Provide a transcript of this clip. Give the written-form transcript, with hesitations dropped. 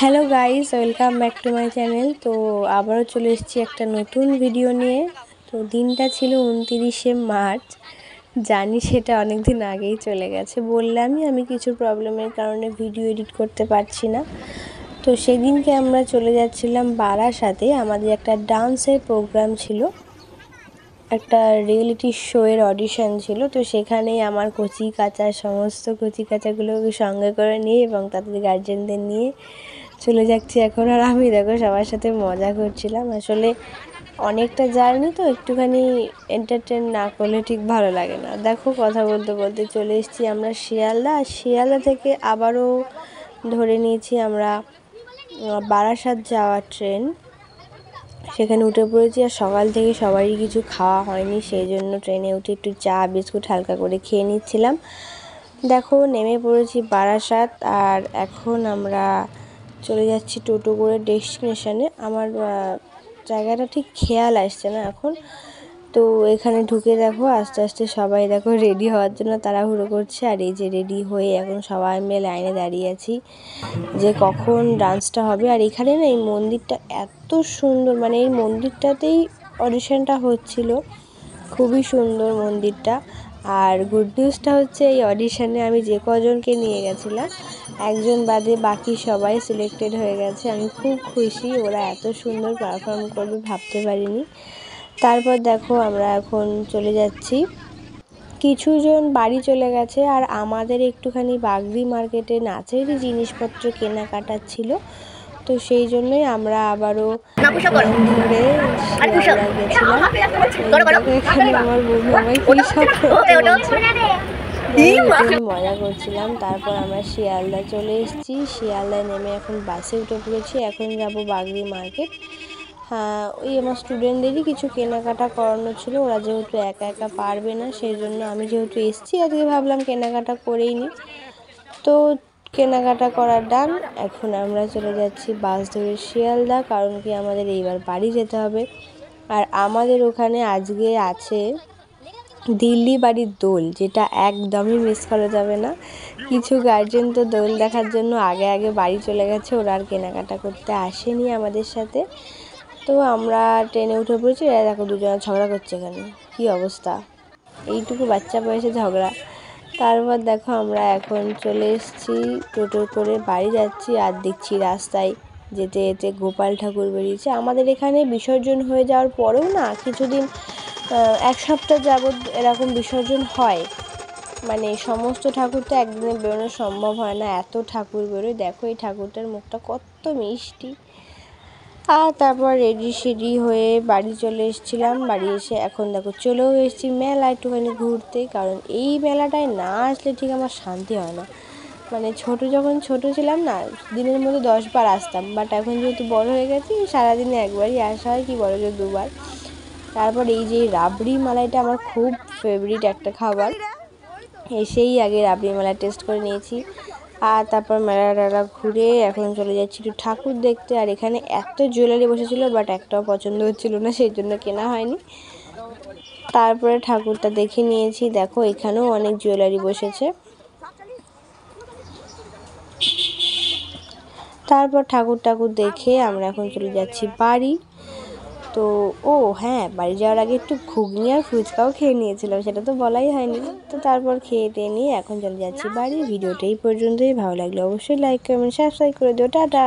Hello guys, welcome back to my channel. তো আবারও চলে এসেছি একটা নতুন ভিডিও নিয়ে। তো দিনটা ছিল 29শে মার্চ। জানি সেটা অনেক দিন আগেই চলে গেছে, বললামই আমি কিছু প্রবলেমের কারণে ভিডিও এডিট করতে পারছি না। তো সেদিনকে আমরা চলে যাচ্ছিলাম বারাসাতে। আমাদের একটা ডান্সের প্রোগ্রাম ছিল, একটা রিয়েলিটি শোয়ের অডিশন ছিল। তো সেখানেই আমার কচি কাঁচা সমস্ত কচি কাঁচাগুলোকে সঙ্গে করে নিয়ে এবং তাদের গার্জেনদের নিয়ে চলে যাচ্ছি এখন। আর আমি দেখো সবার সাথে মজা করছিলাম। আসলে অনেকটা জার্নি তো একটুখানি এন্টারটেন না করলে ঠিক ভালো লাগে না। দেখো কথা বলতে বলতে চলে এসেছি আমরা শিয়ালদা। আর শিয়ালদা থেকে আবারও ধরে নিয়েছি আমরা বারাসাত যাওয়ার ট্রেন। সেখানে উঠে পড়েছি। আর সকাল থেকে সবারই কিছু খাওয়া হয়নি, সেই জন্য ট্রেনে উঠে একটু চা বিস্কুট হালকা করে খেয়ে নিচ্ছিলাম। দেখো নেমে পড়েছি বারাসাত। আর এখন আমরা চলে যাচ্ছি টোটো করে ডেস্টিনেশনে। আমার জায়গাটা ঠিক খেয়াল আসছে না এখন। তো এখানে ঢুকে দেখো আস্তে আস্তে সবাই দেখো রেডি হওয়ার জন্য তাড়াহুড়ো করছে। আর এই যে রেডি হয়ে এখন সবাই মিলে লাইনে দাঁড়িয়ে আছি যে কখন ডান্সটা হবে। আর এখানে না এই মন্দিরটা এত সুন্দর, মানে এই মন্দিরটাতেই অডিশনটা হচ্ছিল। খুবই সুন্দর মন্দিরটা। আর গুড নিউজটা হচ্ছে এই অডিশনে আমি যে কজনকে নিয়ে গেছিলাম একজন বাদে বাকি সবাই সিলেক্টেড হয়ে গেছে। আমি খুব খুশি, ওরা এত সুন্দর পারফর্ম করবে ভাবতে পারিনি। তারপর দেখো আমরা এখন চলে যাচ্ছি, কিছুজন বাড়ি চলে গেছে। আর আমাদের একটুখানি বাগদি মার্কেটে নাচেরই জিনিসপত্র কেনাকাটা ছিল। তো সেই জন্যই আমরা আবারও ধরে গেছিলাম। এখানে আমার বন্ধু আমায় কী সব মজা করছিলাম। তারপর আমরা শিয়ালদা চলে এসেছি। শিয়ালদায় নেমে এখন বাসে উঠে পড়েছি। এখন যাব বাগদি মার্কেট। হ্যাঁ, ওই আমার স্টুডেন্টদেরই কিছু কেনাকাটা করানো ছিল। ওরা যেহেতু একা একা পারবে না, সেই জন্য আমি যেহেতু এসেছি আজকে ভাবলাম কেনাকাটা করেই নিই। তো কেনাকাটা করার ডান। এখন আমরা চলে যাচ্ছি বাস ধরে শিয়ালদা, কারণ কি আমাদের এইবার বাড়ি যেতে হবে। আর আমাদের ওখানে আজকে আছে দিল্লি বাড়ির দোল, যেটা একদমই মিস করা যাবে না। কিছু গার্জেন তো দোল দেখার জন্য আগে আগে বাড়ি চলে গেছে, ওরা আর কেনাকাটা করতে আসেনি আমাদের সাথে। তো আমরা ট্রেনে উঠে পড়েছি। এরা দেখো দুজনে ঝগড়া করছে, এখানে কী অবস্থা, এইটুকু বাচ্চা বয়সে ঝগড়া। তারপর দেখো আমরা এখন চলে এসেছি টোটো করে বাড়ি যাচ্ছি। আর দেখছি রাস্তায় যেতে যেতে গোপাল ঠাকুর বেরিয়েছে। আমাদের এখানে বিসর্জন হয়ে যাওয়ার পরেও না কিছুদিন, এক সপ্তাহ যাবৎ এরকম বিসর্জন হয়। মানে সমস্ত ঠাকুর তো একদিনে বেরোনো সম্ভব হয় না, এত ঠাকুর বেরোয়। দেখো এই ঠাকুরটার মুখটা কত মিষ্টি। আর তারপর রেডি হয়ে বাড়ি চলে এসেছিলাম। বাড়ি এসে এখন দেখো চলেও এসেছি মেলা একটুখানি ঘুরতে, কারণ এই মেলাটায় না আসলে ঠিক আমার শান্তি হয় না। মানে যখন ছোট ছিলাম না, দিনের মধ্যে 10 বার আসতাম, বাট এখন যেহেতু বড় হয়ে গেছি সারাদিনে একবারই আসা হয়, কি বড় যে 2 বার। তারপর এই যে রাবড়ি মালাইটা আমার খুব ফেভারিট একটা খাবার, এসেই আগে রাবড়ি মালাই টেস্ট করে নিয়েছি। আর তারপর মেলা ঘুরে এখন চলে যাচ্ছি একটু ঠাকুর দেখতে। আর এখানে এত জুয়েলারি বসেছিল, বাট একটাও পছন্দ হচ্ছিল না, সেই জন্য কেনা হয়নি। তারপরে ঠাকুরটা দেখে নিয়েছি। দেখো এখানেও অনেক জুয়েলারি বসেছে। তারপর ঠাকুর দেখে আমরা এখন চলে যাচ্ছি বাড়ি। তো হ্যাঁ, বাড়ি যাওয়ার আগে একটু ঘুগনি আর ফুচকাও খেয়ে নিয়েছিলাম, সেটা তো বলাই হয়নি। তো তারপর খেয়ে টেয়ে নিয়ে এখন চলে যাচ্ছি বাড়ি। ভিডিওটা এই পর্যন্তই। ভালো লাগলে অবশ্যই লাইক কমেন্ট সাবস্ক্রাইব করে দিও। টাটা।